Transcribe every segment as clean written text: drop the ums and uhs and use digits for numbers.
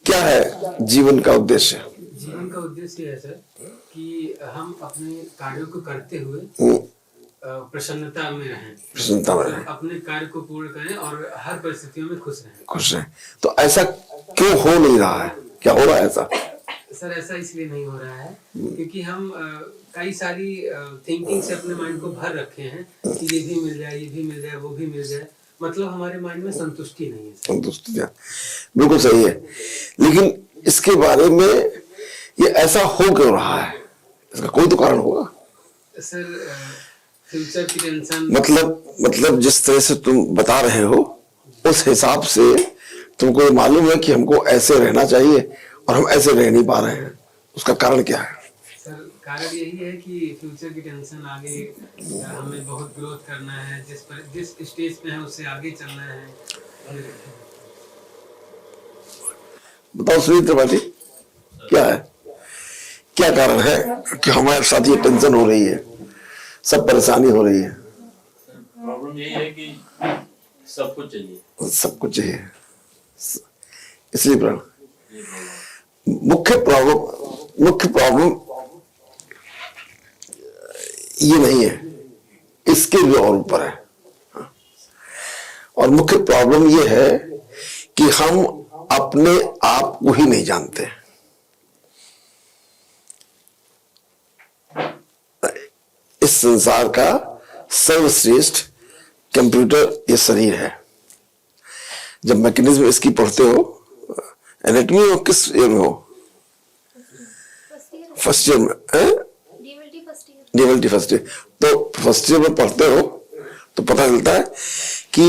क्या है जीवन का उद्देश्य? जीवन का उद्देश्य है सर कि हम अपने कार्यों को करते हुए प्रसन्नता में रहें, प्रसन्नता में रहें, अपने कार्य को पूर्ण करें और हर परिस्थितियों में खुश रहें। खुश रहें। तो ऐसा क्यों हो नहीं रहा है? क्या हो रहा है ऐसा? सर ऐसा इसलिए नहीं हो रहा है क्योंकि हम कई सारी थिंकिंग से अपने माइंड को भर रखे हैं कि ये भी मिल जाए, ये भी मिल जाए, वो भी मिल जाए, मतलब हमारे माइंड में संतुष्टि नहीं है। संतुष्टि बिल्कुल सही है, लेकिन इसके बारे में ये ऐसा हो क्यों रहा है? इसका कोई तो कारण होगा सर। फ्यूचर की टेंशन, मतलब जिस तरह से तुम बता रहे हो उस हिसाब से तुमको ये मालूम है कि हमको ऐसे रहना चाहिए और हम ऐसे रह नहीं पा रहे हैं। उसका कारण क्या है? सर कारण यही है कि फ्यूचर की टेंशन, आगे हमें बहुत ग्रोथ करना है, जिस स्टेज पे है उससे आगे चलना है। बताओ सुनील त्रिपाठी, क्या है, क्या कारण है कि हमारे साथ ये टेंशन हो रही है, सब परेशानी हो रही है? प्रॉब्लम यही है कि सब कुछ चाहिए, सब कुछ चाहिए, इसलिए मुख्य प्रॉब्लम ये नहीं है, इसके भी और ऊपर है। और मुख्य प्रॉब्लम ये है कि हम अपने आप को ही नहीं जानते। इस संसार का सर्वश्रेष्ठ कंप्यूटर ये शरीर है। जब मैकेनिज्म इसकी पढ़ते हो, एनाटॉमी में किस ईयर में हो? फर्स्ट ईयर में है, डीएलटी फर्स्ट ईयर। तो फर्स्ट ईयर में पढ़ते हो तो पता चलता है कि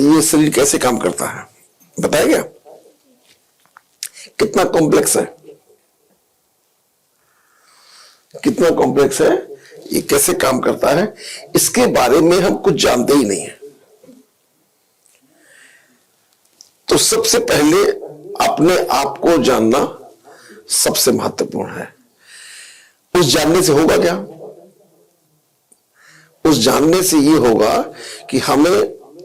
ये शरीर कैसे काम करता है। बताया क्या? कितना कॉम्प्लेक्स है, कितना कॉम्प्लेक्स है, ये कैसे काम करता है, इसके बारे में हम कुछ जानते ही नहीं है। तो सबसे पहले अपने आप को जानना सबसे महत्वपूर्ण है। उस जानने से होगा क्या? उस जानने से ये होगा कि हमें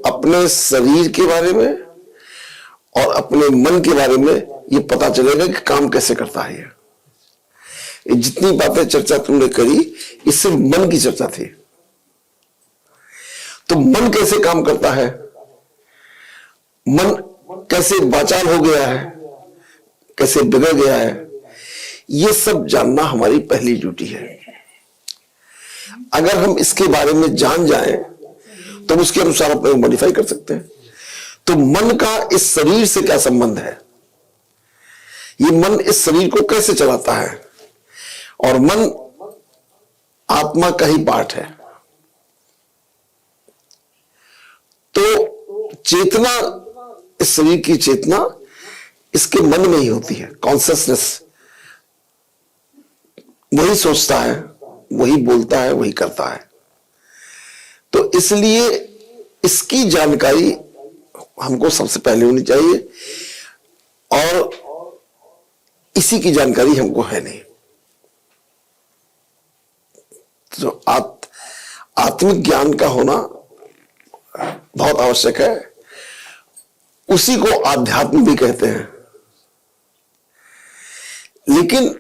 अपने शरीर के बारे में और अपने मन के बारे में ये पता चलेगा कि काम कैसे करता है। ये जितनी बातें चर्चा तुमने करी, ये सिर्फ मन की चर्चा थी। तो मन कैसे काम करता है, मन कैसे वाचाल हो गया है, कैसे बिगड़ गया है, ये सब जानना हमारी पहली ड्यूटी है। अगर हम इसके बारे में जान जाएं तो उसके अनुसार अपने को मॉडिफाई कर सकते हैं। तो मन का इस शरीर से क्या संबंध है, ये मन इस शरीर को कैसे चलाता है, और मन आत्मा का ही पार्ट है। तो चेतना, इस शरीर की चेतना इसके मन में ही होती है। कॉन्शियसनेस वही सोचता है, वही बोलता है, वही करता है। तो इसलिए इसकी जानकारी हमको सबसे पहले होनी चाहिए, और इसी की जानकारी हमको है नहीं। तो आत्मिक ज्ञान का होना बहुत आवश्यक है। उसी को आध्यात्म भी कहते हैं। लेकिन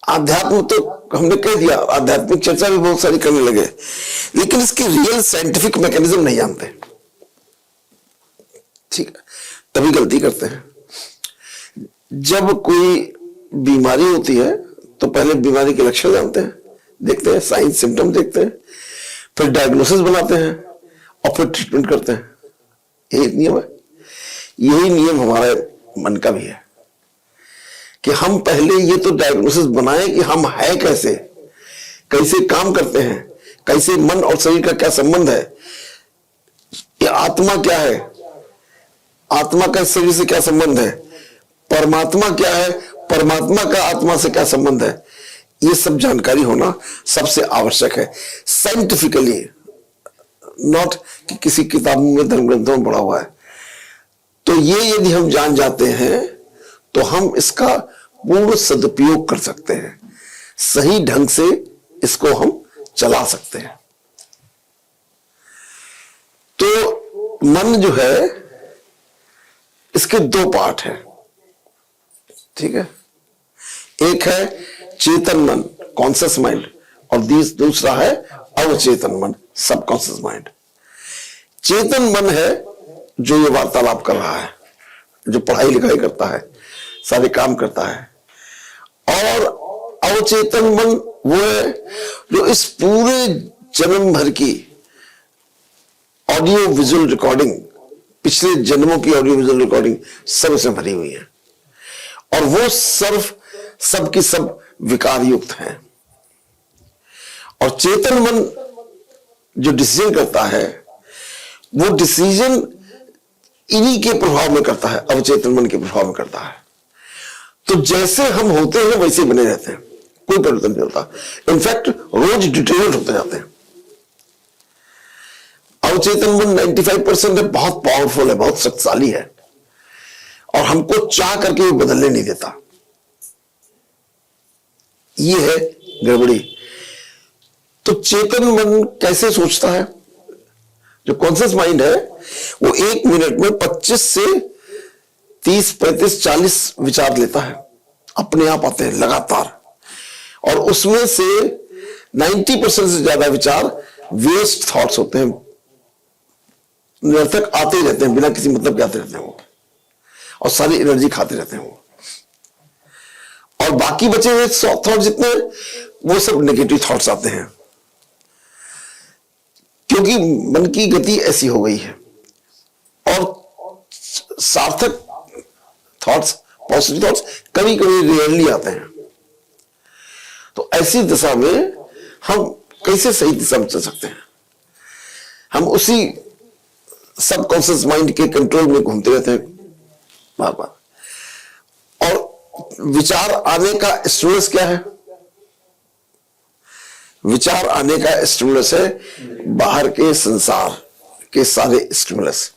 अध्यात्म तो हमने कह दिया, आध्यात्मिक चर्चा भी बहुत सारी करने लगे, लेकिन इसकी रियल साइंटिफिक मैकेनिज्म नहीं जानते। ठीक है, तभी गलती करते हैं। जब कोई बीमारी होती है तो पहले बीमारी के लक्षण जानते हैं, देखते हैं, साइन सिम्टम देखते हैं, फिर डायग्नोसिस बनाते हैं और फिर ट्रीटमेंट करते हैं। यही नियम है। यही नियम हमारे मन का भी है कि हम पहले ये तो डायग्नोसिस बनाएं कि हम है कैसे, कैसे काम करते हैं, कैसे मन और शरीर का क्या संबंध है, ये आत्मा क्या है, आत्मा का शरीर से क्या संबंध है, परमात्मा क्या है, परमात्मा का आत्मा से क्या संबंध है। ये सब जानकारी होना सबसे आवश्यक है, साइंटिफिकली, नॉट कि किसी किताब में, धर्म ग्रंथों में पढ़ा हुआ है। तो ये यदि हम जान जाते हैं तो हम इसका पूर्ण सदुपयोग कर सकते हैं, सही ढंग से इसको हम चला सकते हैं। तो मन जो है इसके दो पार्ट है, ठीक है। एक है चेतन मन, कॉन्शियस माइंड, और दूसरा है अवचेतन मन, सबकॉन्शियस माइंड। चेतन मन है जो ये वार्तालाप कर रहा है, जो पढ़ाई लिखाई करता है, सारे काम करता है। और अवचेतन मन वो है जो इस पूरे जन्म भर की ऑडियो विजुअल रिकॉर्डिंग, पिछले जन्मों की ऑडियो विजुअल रिकॉर्डिंग सब इसमें भरी हुई है, और वो सब की सब विकार युक्त हैं। और चेतन मन जो डिसीजन करता है, वो डिसीजन इन्हीं के प्रभाव में करता है, अवचेतन मन के प्रभाव में करता है। तो जैसे हम होते हैं वैसे बने रहते हैं, कोई परिवर्तन नहीं होता। इनफैक्ट रोज डिटेरियोरेट होते जाते हैं। अवचेतन मन 95% है, बहुत पावरफुल है, बहुत शक्तिशाली है, और हमको चाह करके भी बदलने नहीं देता। ये है गड़बड़ी। तो चेतन मन कैसे सोचता है? जो कॉन्शियस माइंड है वो 1 मिनट में 25 से 30, 35, 40 विचार लेता है, अपने आप आते हैं लगातार, और उसमें से 90% से ज्यादा विचार वेस्ट थॉट्स होते हैं, निरर्थक आते ही रहते हैं, बिना किसी मतलब के आते रहते हैं वो, और सारी एनर्जी खाते रहते हैं वो। और बाकी बचे हुए थॉट जितने, वो सब नेगेटिव थॉट्स आते हैं, क्योंकि मन की गति ऐसी हो गई है। और सार्थक थॉट्स, पॉजिटिव थॉट्स कभी कभी रेयरली आते हैं। तो ऐसी दिशा में हम कैसे सही दिशा में चल सकते हैं? हम उसी सबकॉन्शियस माइंड के कंट्रोल में घूमते रहते हैं बार बार। और विचार आने का स्टिमुलस क्या है? विचार आने का स्टिमुलस है बाहर के संसार के सारे स्टिमुलस,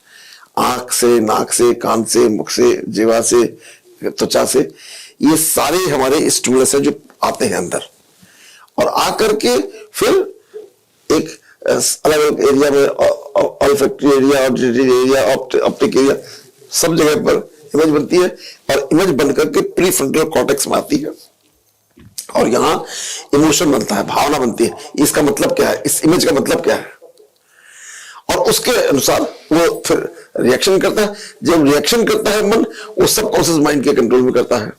आंख से, नाक से, कान से, मुख से, जीवा से, त्वचा से, ये सारे हमारे स्टिमुलस हैं जो आते हैं अंदर, और आकर के फिर एक अलग अलग एरिया में, olfactory area, auditory area, optic area, सब जगह पर इमेज बनती है, और इमेज बनकर के प्रीफ्रंटल कॉर्टेक्स में आती है, और यहां इमोशन बनता है, भावना बनती है। इसका मतलब क्या है? इस इमेज का मतलब क्या है? और उसके अनुसार वो फिर रिएक्शन करता है। जब रिएक्शन करता है मन, वो सबकॉन्शियस माइंड के कंट्रोल में करता है।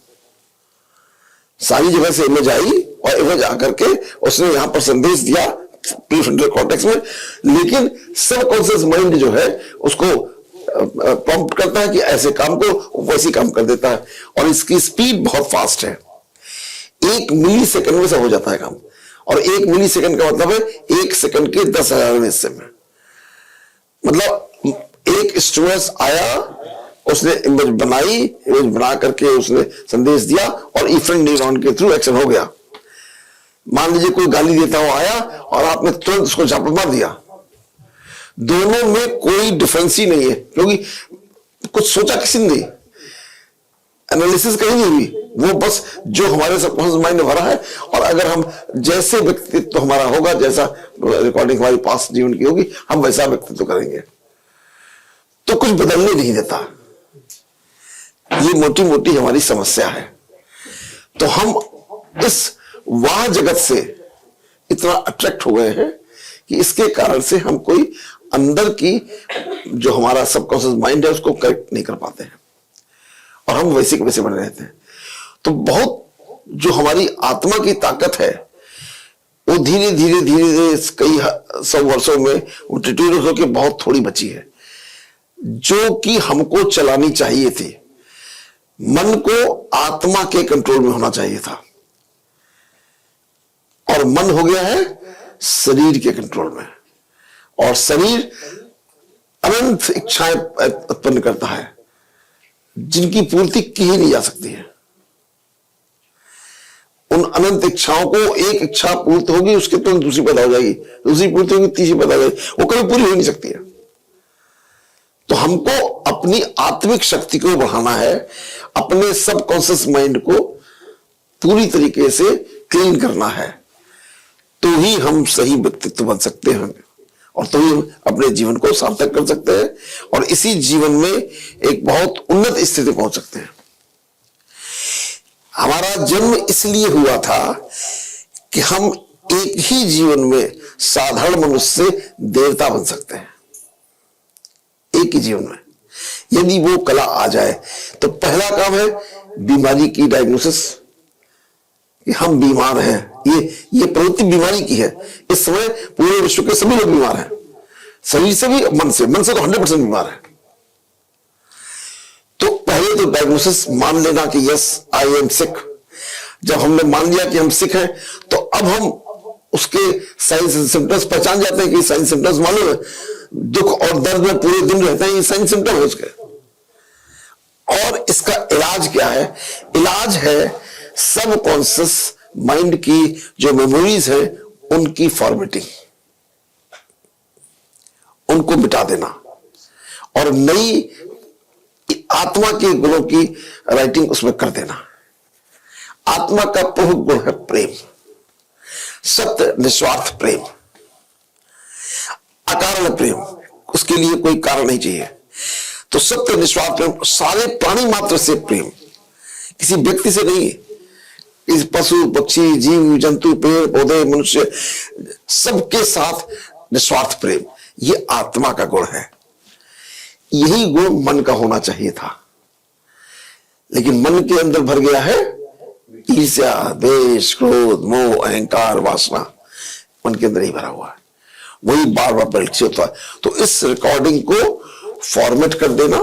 सारी जगह से इमेज आई, और इमेज आकर के उसने यहां पर संदेश दिया प्रीफ्रंटल कॉर्टेक्स में, लेकिन सबकॉन्शियस माइंड जो है उसको प्रॉम्प्ट करता है कि ऐसे काम को, वैसे काम कर देता है, और इसकी स्पीड बहुत फास्ट है। 1 मिली सेकंड में सब हो जाता है काम, और 1 मिली सेकंड का मतलब है 1 सेकंड के 10,000वें हिस्से में। मतलब एक स्टिमुलस आया, उसने इमेज बनाई, इमेज बना करके उसने संदेश दिया, और इफरेंट न्यूरॉन के थ्रू एक्शन हो गया। मान लीजिए कोई गाली देता हुआ आया और आपने तुरंत उसको झापड़ मार दिया, दोनों में कोई डिफरेंस ही नहीं है, क्योंकि कुछ सोचा किसी ने नहीं, एनालिसिस कहीं नहीं हुई, वो बस जो हमारे सबकॉन्शियस माइंड में भरा है। और अगर हम जैसे व्यक्तित्व हमारा होगा, जैसा रिकॉर्डिंग हमारी पास्ट जीवन की होगी, हम वैसा व्यक्तित्व करेंगे, तो कुछ बदलने नहीं देता। ये मोटी मोटी हमारी समस्या है। तो हम इस वाह जगत से इतना अट्रैक्ट हो गए हैं कि इसके कारण से हम कोई अंदर की जो हमारा सबकॉन्शियस माइंड है उसको करेक्ट नहीं कर पाते हैं, और हम वैसे के वैसे बने रहते हैं। तो बहुत जो हमारी आत्मा की ताकत है वो धीरे धीरे धीरे धीरे कई 100 वर्षों में वो डिटेरियोरेट होकर बहुत थोड़ी बची है, जो कि हमको चलानी चाहिए थी। मन को आत्मा के कंट्रोल में होना चाहिए था, और मन हो गया है शरीर के कंट्रोल में, और शरीर अनंत इच्छाएं उत्पन्न करता है जिनकी पूर्ति की ही नहीं जा सकती है। उन अनंत इच्छाओं को, एक इच्छा पूर्त होगी उसके तुरंत दूसरी पैदा हो जाएगी, दूसरी पूर्ति होगी तीसरी पैदा हो जाएगी, वो कभी पूरी हो नहीं सकती है। तो हमको अपनी आत्मिक शक्ति को बढ़ाना है, अपने सबकॉन्शियस माइंड को पूरी तरीके से क्लीन करना है, तो ही हम सही व्यक्तित्व बन सकते हैं, और तभी हम अपने जीवन को सार्थक कर सकते हैं और इसी जीवन में एक बहुत उन्नत स्थिति पहुंच सकते हैं। हमारा जन्म इसलिए हुआ था कि हम एक ही जीवन में साधारण मनुष्य से देवता बन सकते हैं, एक ही जीवन में। यदि वो कला आ जाए तो पहला काम है बीमारी की डायग्नोसिस, कि हम बीमार हैं, ये प्रवृत्ति बीमारी की है। इस समय पूरे विश्व के सभी लोग बीमार हैं, शरीर से भी, मन से तो 100% बीमार है। तो पहले तो डायग्नोसिस मान लेना कि यस आई एम सिक। जब हमने मान लिया कि हम सिक हैं तो अब हम उसके साइंस एंड सिम्टम्स पहचान जाते हैं कि साइंस सिम्टम्स मालूम है, दुख और दर्द में पूरे दिन रहते हैं, ये साइंस सिम्टम है उसके। और इसका इलाज क्या है? इलाज है सबकॉन्शियस माइंड की जो मेमोरीज है उनकी फॉर्मेटिंग, उनको मिटा देना और नई आत्मा के गुणों की राइटिंग उसमें कर देना। आत्मा का प्रमुख गुण है प्रेम, सत्य निस्वार्थ प्रेम, अकारण प्रेम, उसके लिए कोई कारण नहीं चाहिए। तो सत्य निस्वार्थ प्रेम, सारे प्राणी मात्र से प्रेम, किसी व्यक्ति से नहीं, इस पशु पक्षी जीव जंतु पेड़ पौधे मनुष्य सबके साथ निस्वार्थ प्रेम, ये आत्मा का गुण है। यही गुण मन का होना चाहिए था, लेकिन मन के अंदर भर गया है ईर्ष्या द्वेष क्रोध मोह अहंकार वासना, मन के अंदर ही भरा हुआ है, वही बार बार परीक्षित होता है। तो इस रिकॉर्डिंग को फॉर्मेट कर देना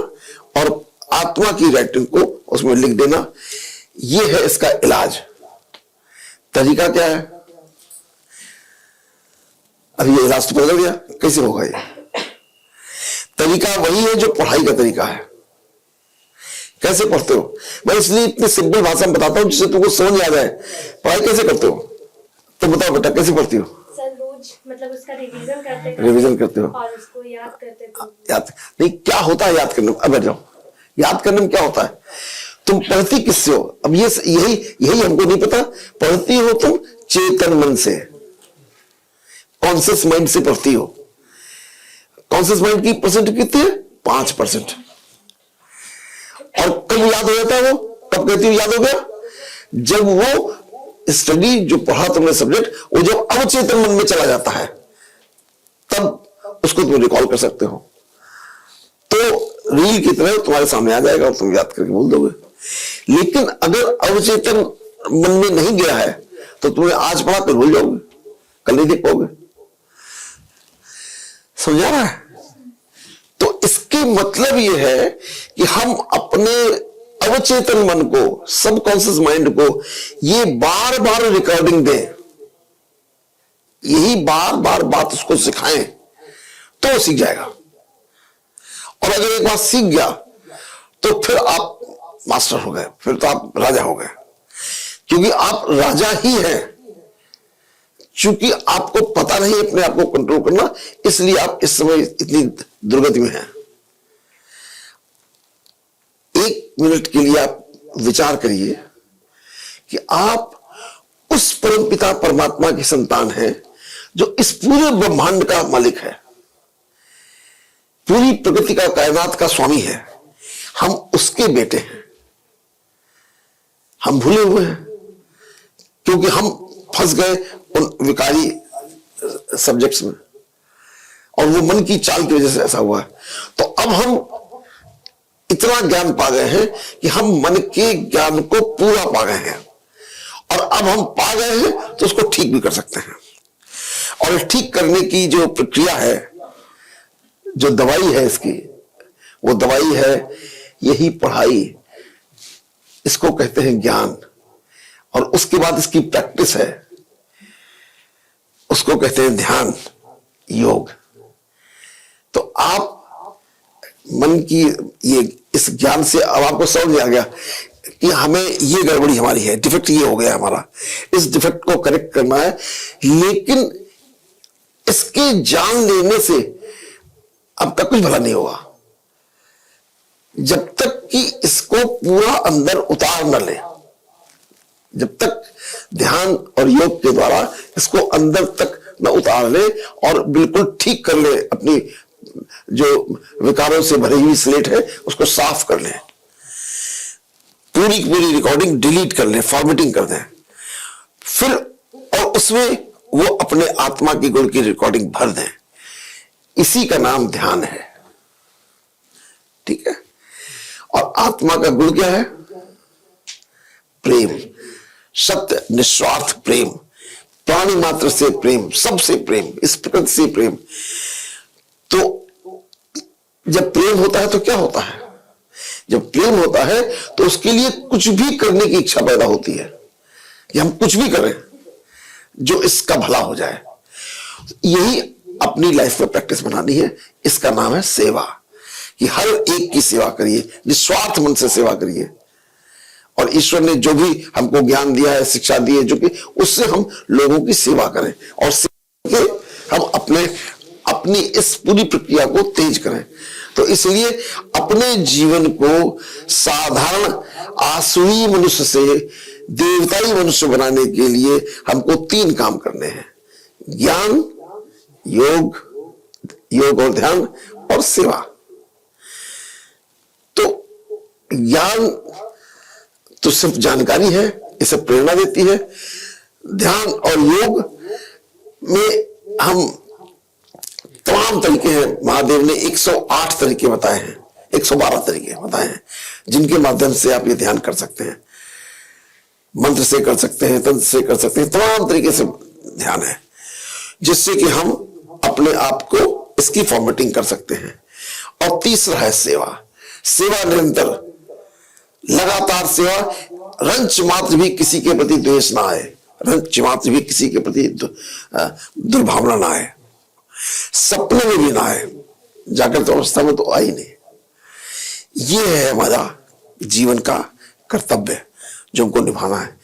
और आत्मा की राइटिंग को उसमें लिख देना, यह है इसका इलाज। तरीका क्या है? अभी ये इलाज तो बदल गया, कैसे होगा ये? तरीका वही है जो पढ़ाई का तरीका है। कैसे पढ़ते हो? मैं इसलिए इतनी सिंपल भाषा में बताता हूं जिससे तुमको समझ आ जाए। पढ़ाई कैसे करते हो? तो बताओ बेटा, कैसे पढ़ती हो? सर रोज मतलब उसका रिवीजन करते हो और उसको याद करते हो। याद नहीं, क्या होता है याद करने में? अब बैठ जाओ, याद करने में क्या होता है? तुम पढ़ती किससे हो? अब यही हमको नहीं पता। पढ़ती हो तुम चेतन मन से, कॉन्शियस माइंड से पढ़ती हो। कॉन्शियस माइंड की परसेंट कितनी है? 5%। और कब याद हो जाता है वो? कब कहती हो याद हो गया? जब वो स्टडी जो पढ़ा तुमने सब्जेक्ट, वो जब अवचेतन मन में चला जाता है, तब उसको तुम रिकॉल कर सकते हो। तो रील की तरह तुम्हारे सामने आ जाएगा और तुम याद करके बोल दोगे। लेकिन अगर अवचेतन मन में नहीं गया है तो तुम्हें आज पढ़ा कल भूल जाओगे, कल नहीं देख पाओगे। समझा रहा है? तो इसके मतलब यह है कि हम अपने अवचेतन मन को, सबकॉन्शियस माइंड को ये बार बार रिकॉर्डिंग दें, यही बार बार बात उसको सिखाएं तो वो सीख जाएगा। और अगर एक बार सीख गया तो फिर आप मास्टर हो गए, फिर तो आप राजा हो गए, क्योंकि आप राजा ही हैं। चूंकि आपको पता नहीं अपने आप को कंट्रोल करना, इसलिए आप इस समय इतनी दुर्गति में हैं। 1 मिनट के लिए आप विचार करिए कि आप उस परमपिता परमात्मा की संतान हैं जो इस पूरे ब्रह्मांड का मालिक है, पूरी प्रकृति का, कायनात का स्वामी है। हम उसके बेटे हैं। हम भूले हुए हैं क्योंकि हम फंस गए उन विकारी सब्जेक्ट्स में, और वो मन की चाल की वजह से ऐसा हुआ है। तो अब हम इतना ज्ञान पा गए हैं कि हम मन के ज्ञान को पूरा पा गए हैं, और अब हम पा गए हैं तो उसको ठीक भी कर सकते हैं। और ठीक करने की जो प्रक्रिया है, जो दवाई है इसकी, वो दवाई है यही पढ़ाई। इसको कहते हैं ज्ञान, और उसके बाद इसकी प्रैक्टिस है, उसको कहते हैं ध्यान, योग। तो आप मन की ये इस ज्ञान से अब आपको समझ आ गया कि हमें ये गड़बड़ी हमारी है, डिफेक्ट ये हो गया हमारा, इस डिफेक्ट को करेक्ट करना है। लेकिन इसके जान लेने से अब तक कुछ भला नहीं होगा जब तक कि इसको पूरा अंदर उतार न ले। जब तक ध्यान और योग के द्वारा इसको अंदर तक अपना उतार ले और बिल्कुल ठीक कर ले, अपनी जो विकारों से भरी हुई स्लेट है उसको साफ कर ले, पूरी की पूरी रिकॉर्डिंग डिलीट कर ले, फॉर्मेटिंग कर दे, फिर और उसमें वो अपने आत्मा की गुण की रिकॉर्डिंग भर दें। इसी का नाम ध्यान है, ठीक है। और आत्मा का गुण क्या है? प्रेम, सत्य निस्वार्थ प्रेम, प्राणी मात्र से प्रेम, सबसे प्रेम, इस प्रकृति से प्रेम। तो जब प्रेम होता है तो क्या होता है? जब प्रेम होता है तो उसके लिए कुछ भी करने की इच्छा पैदा होती है कि हम कुछ भी करें जो इसका भला हो जाए। यही अपनी लाइफ में प्रैक्टिस बनानी है। इसका नाम है सेवा, कि हर एक की सेवा करिए, निस्वार्थ मन से सेवा करिए। और ईश्वर ने जो भी हमको ज्ञान दिया है, शिक्षा दी है, जो कि उससे हम लोगों की सेवा करें और सेवा के हम अपनी इस पूरी प्रक्रिया को तेज करें। तो इसलिए अपने जीवन को साधारण आसुरी मनुष्य से देवताई मनुष्य बनाने के लिए हमको 3 काम करने हैं: ज्ञान, योग और ध्यान, और सेवा। तो ज्ञान तो सिर्फ जानकारी है, इसे प्रेरणा देती है। ध्यान और योग में हम तमाम तरीके हैं। महादेव ने 108 तरीके बताए हैं, 112 तरीके बताए हैं, जिनके माध्यम से आप ये ध्यान कर सकते हैं। मंत्र से कर सकते हैं, तंत्र से कर सकते हैं, तमाम तरीके से ध्यान है, जिससे कि हम अपने आप को इसकी फॉर्मेटिंग कर सकते हैं। और तीसरा है सेवा। सेवा निरंतर, लगातार सेवा, रंच मात्र भी किसी के प्रति द्वेष ना आए, रंच मात्र भी किसी के प्रति दुर्भावना ना आए, सपने में भी ना आए, जागृत अवस्था में तो आई नहीं। ये है हमारा जीवन का कर्तव्य जो हमको निभाना है।